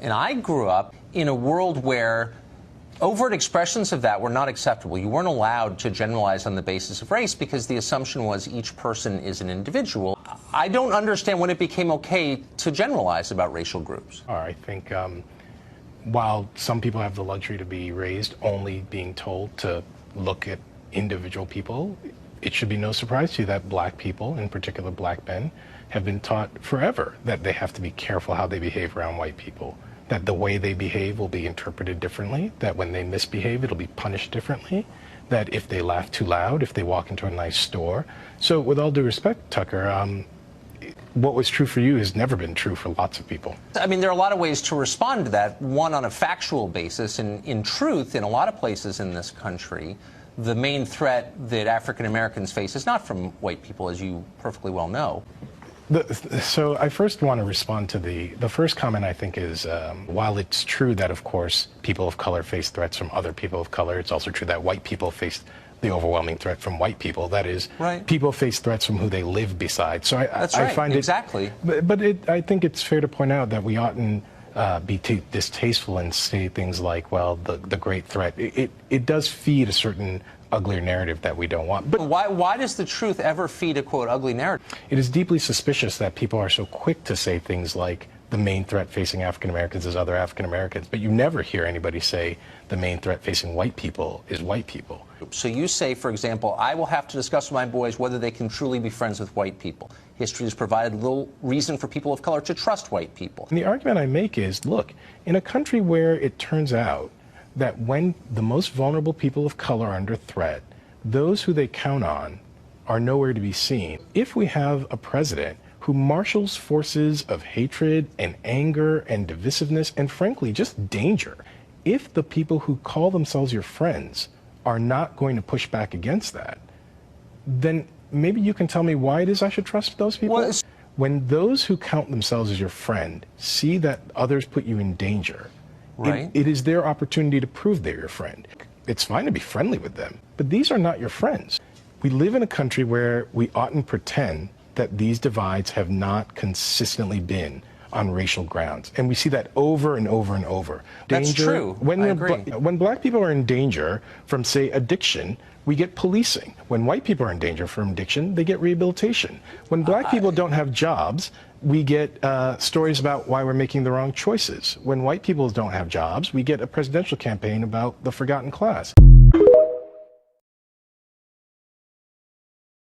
And I grew up in a world where overt expressions of that were not acceptable. You weren't allowed to generalize on the basis of race because the assumption was each person is an individual. I don't understand when it became okay to generalize about racial groups. I think while some people have the luxury to be raised only being told to look at individual people, it should be no surprise to you that black people, in particular black men, have been taught forever that they have to be careful how they behave around white people, that the way they behave will be interpreted differently, that when they misbehave it'll be punished differently, that if they laugh too loud, if they walk into a nice store. So with all due respect, Tucker, what was true for you has never been true for lots of people. I mean, there are a lot of ways to respond to that. One, on a factual basis, and in truth, in a lot of places in this country, the main threat that African Americans face is not from white people, as you perfectly well know. So I first want to respond to the first comment. I think is, while it's true that, of course, people of color face threats from other people of color, it's also true that white people face the overwhelming threat from white people. That is, right. People face threats from who they live beside. So That's I right. find exactly. But I think it's fair to point out that we oughtn't be distasteful and say things like, well, the great threat. It does feed a certain uglier narrative that we don't want. But why does the truth ever feed a, quote, ugly narrative? It is deeply suspicious that people are so quick to say things like the main threat facing African Americans is other African Americans, but you never hear anybody say the main threat facing white people is white people. So you say, for example, I will have to discuss with my boys whether they can truly be friends with white people. History has provided little reason for people of color to trust white people. And the argument I make is, look, in a country where it turns out that when the most vulnerable people of color are under threat, those who they count on are nowhere to be seen. If we have a president who marshals forces of hatred and anger and divisiveness and, frankly, just danger, if the people who call themselves your friends are not going to push back against that, then maybe you can tell me why it is I should trust those people. Well, when those who count themselves as your friend see that others put you in danger, right. it is their opportunity to prove they're your friend. It's fine to be friendly with them, but these are not your friends. We live in a country where we oughtn't pretend that these divides have not consistently been on racial grounds. And we see that over and over and over. That's true. I agree. When black people are in danger from, say, addiction, we get policing. When white people are in danger from addiction, they get rehabilitation. When black people don't have jobs, we get stories about why we're making the wrong choices. When white people don't have jobs, we get a presidential campaign about the forgotten class.